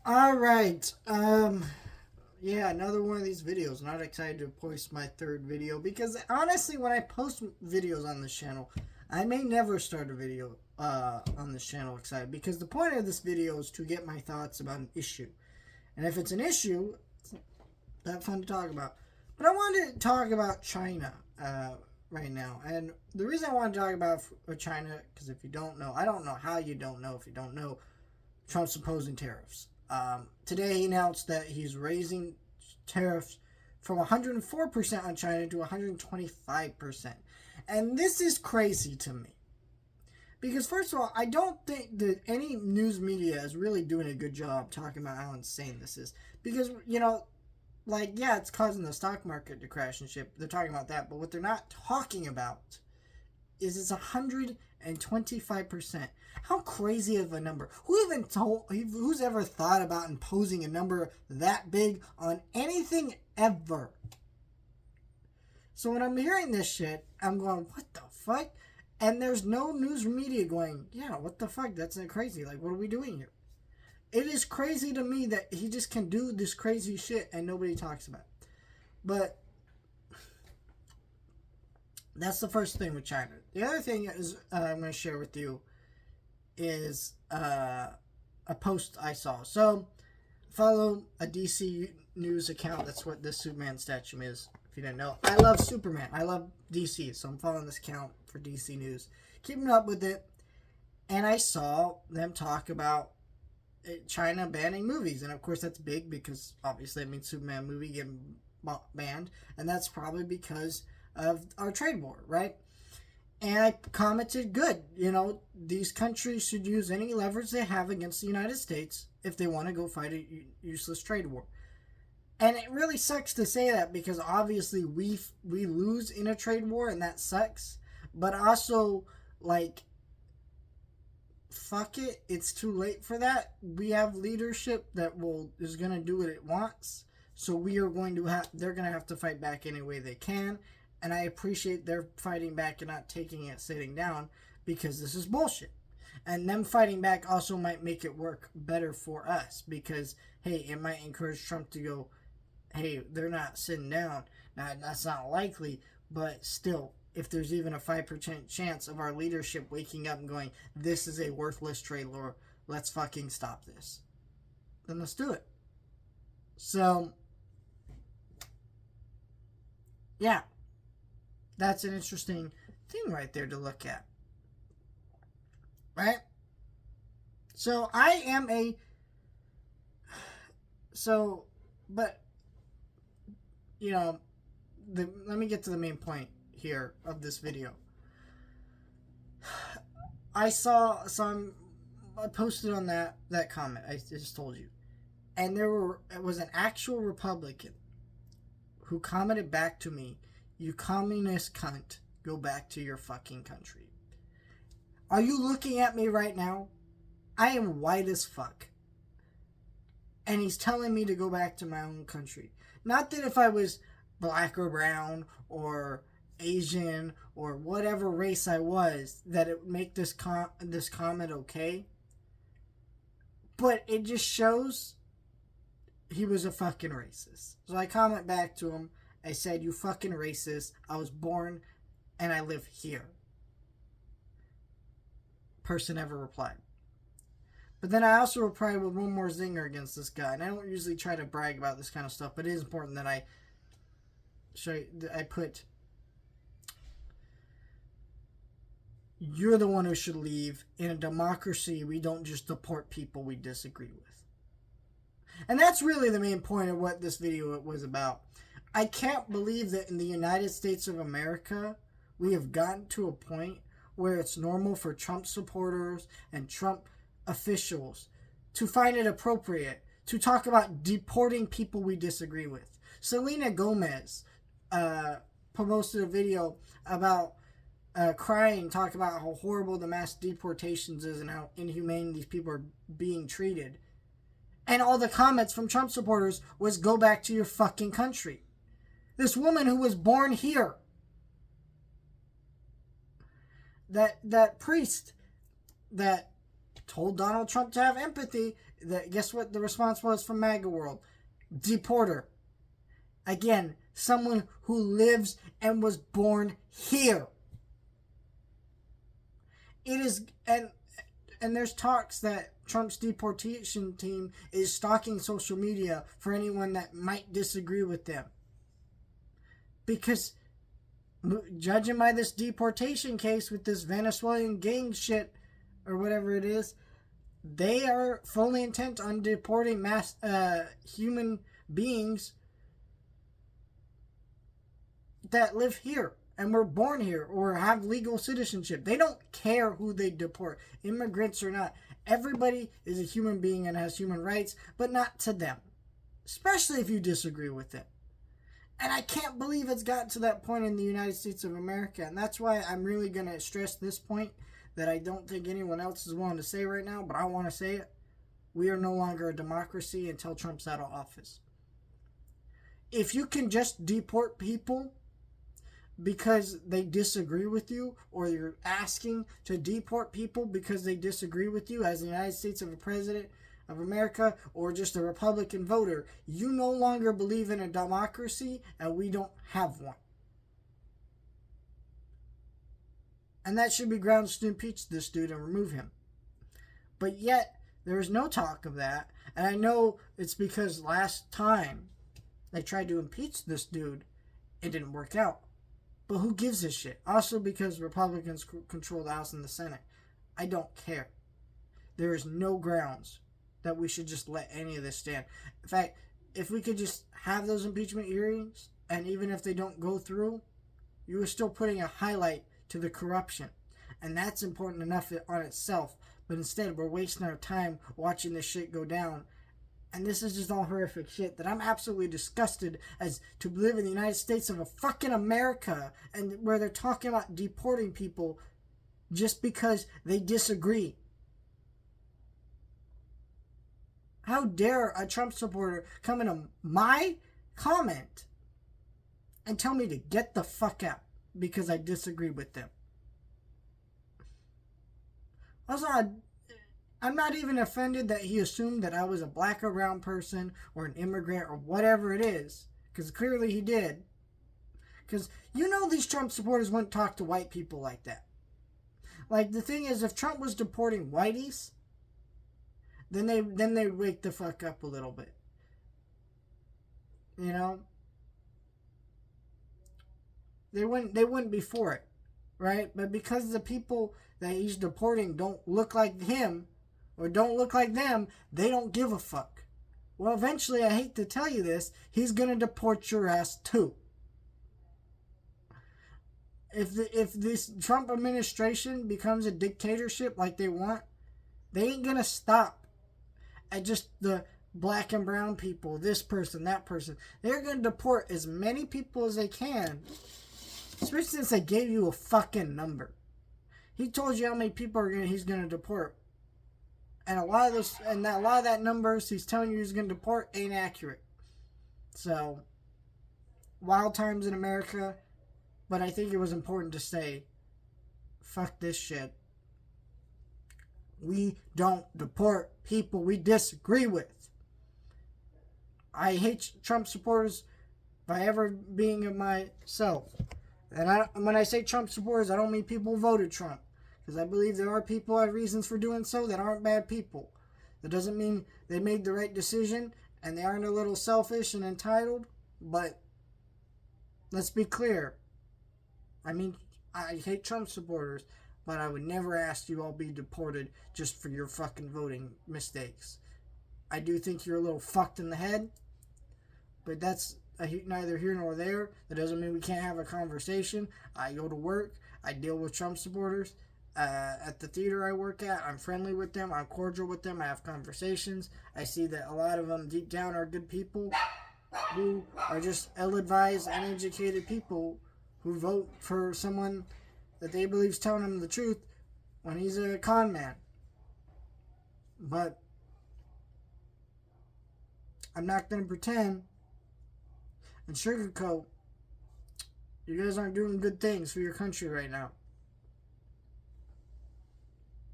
All right. Yeah, another one of these videos. Not excited to post my third video because honestly, when I post videos on this channel, I may never start a video on this channel excited because the point of this video is to get my thoughts about an issue. And if it's an issue, it's not fun to talk about. But I wanted to talk about China right now. And the reason I want to talk about China, because if you don't know, I don't know how you don't know if you don't know, Trump's opposing tariffs. Today he announced that he's raising tariffs from 104% on China to 125%. And this is crazy to me. Because, first of all, I don't think that any news media is really doing a good job talking about how insane this is. Because, yeah, it's causing the stock market to crash and shit. They're talking about that. But what they're not talking about is it's 125%. How crazy of a number? Who's ever thought about imposing a number that big on anything ever? So when I'm hearing this shit, I'm going, what the fuck? And there's no news media going, yeah, what the fuck? That's crazy. Like, what are we doing here? It is crazy to me that he just can do this crazy shit and nobody talks about it. But that's the first thing with China. The other thing is I'm going to share with you is a post I saw. So, follow a DC news account. That's what this Superman statue is. If you didn't know, I love Superman. I love DC, so I'm following this account for DC news, keeping up with it. And I saw them talk about China banning movies, and of course that's big because obviously it means Superman movie getting banned, and that's probably because of our trade war, right? And I commented, good, these countries should use any leverage they have against the United States if they want to go fight a useless trade war. And it really sucks to say that because obviously we lose in a trade war and that sucks. But also, like, fuck it, it's too late for that. We have leadership that is going to do what it wants. So they're going to have to fight back any way they can. And I appreciate their fighting back and not taking it sitting down because this is bullshit. And them fighting back also might make it work better for us because, hey, it might encourage Trump to go, hey, they're not sitting down. Now, that's not likely, but still, if there's even a 5% chance of our leadership waking up and going, this is a worthless trade war, let's fucking stop this, then let's do it. So, yeah. That's an interesting thing right there to look at. Right? So I am but let me get to the main point here of this video. I posted on that comment I just told you, and it was an actual Republican who commented back to me, "You communist cunt, go back to your fucking country." Are you looking at me right now? I am white as fuck. And he's telling me to go back to my own country. Not that if I was black or brown or Asian or whatever race I was, that it would make this comment okay. But it just shows he was a fucking racist. So I comment back to him. I said, "You fucking racist. I was born and I live here." Person never replied. But then I also replied with one more zinger against this guy. And I don't usually try to brag about this kind of stuff, but it is important that I put, "You're the one who should leave. In a democracy, we don't just deport people we disagree with." And that's really the main point of what this video was about. I can't believe that in the United States of America, we have gotten to a point where it's normal for Trump supporters and Trump officials to find it appropriate to talk about deporting people we disagree with. Selena Gomez posted a video about crying, talking about how horrible the mass deportations is and how inhumane these people are being treated. And all the comments from Trump supporters was, "Go back to your fucking country." This woman who was born here, that priest that told Donald Trump to have empathy. Guess what the response was from MAGA world? Deport her. Again, someone who lives and was born here. It is, and there's talks that Trump's deportation team is stalking social media for anyone that might disagree with them. Because judging by this deportation case with this Venezuelan gang shit or whatever it is, they are fully intent on deporting mass human beings that live here and were born here or have legal citizenship. They don't care who they deport, immigrants or not. Everybody is a human being and has human rights, but not to them, especially if you disagree with them. And I can't believe it's gotten to that point in the United States of America. And that's why I'm really going to stress this point that I don't think anyone else is willing to say right now, but I want to say it. We are no longer a democracy until Trump's out of office. If you can just deport people because they disagree with you, or you're asking to deport people because they disagree with you as the United States of a president of America or just a Republican voter, you no longer believe in a democracy, and we don't have one. And that should be grounds to impeach this dude and remove him. But yet, there is no talk of that. And I know it's because last time they tried to impeach this dude, it didn't work out. But who gives a shit? Also because Republicans control the House and the Senate. I don't care. There is no grounds that we should just let any of this stand. In fact, if we could just have those impeachment hearings, and even if they don't go through, you are still putting a highlight to the corruption. And that's important enough on itself. But instead, we're wasting our time watching this shit go down. And this is just all horrific shit that I'm absolutely disgusted as to live in the United States of a fucking America, and where they're talking about deporting people just because they disagree. How dare a Trump supporter come into my comment and tell me to get the fuck out because I disagree with them? Also, I'm not even offended that he assumed that I was a black or brown person or an immigrant or whatever it is, because clearly he did. Because you know these Trump supporters wouldn't talk to white people like that. Like, the thing is, if Trump was deporting whiteys, then they'd wake the fuck up a little bit. You know? They wouldn't be for it, right? But because the people that he's deporting don't look like him, or don't look like them, they don't give a fuck. Well, eventually, I hate to tell you this, he's gonna deport your ass too. If this Trump administration becomes a dictatorship like they want, they ain't gonna stop at just the black and brown people, this person, that person. They're gonna deport as many people as they can, especially since they gave you a fucking number. He told you how many people he's gonna deport. And a lot of that numbers he's telling you he's going to deport ain't accurate. So, wild times in America. But I think it was important to say, fuck this shit. We don't deport people we disagree with. I hate Trump supporters by ever being of myself. And when I say Trump supporters, I don't mean people who voted Trump. Because I believe there are people who have reasons for doing so that aren't bad people. That doesn't mean they made the right decision and they aren't a little selfish and entitled. But let's be clear. I mean, I hate Trump supporters, but I would never ask you all be deported just for your fucking voting mistakes. I do think you're a little fucked in the head, but that's neither here nor there. That doesn't mean we can't have a conversation. I go to work. I deal with Trump supporters. At the theater I work at, I'm friendly with them, I'm cordial with them, I have conversations. I see that a lot of them deep down are good people who are just ill-advised, uneducated people who vote for someone that they believe is telling them the truth when he's a con man. But I'm not going to pretend and sugarcoat. You guys aren't doing good things for your country right now.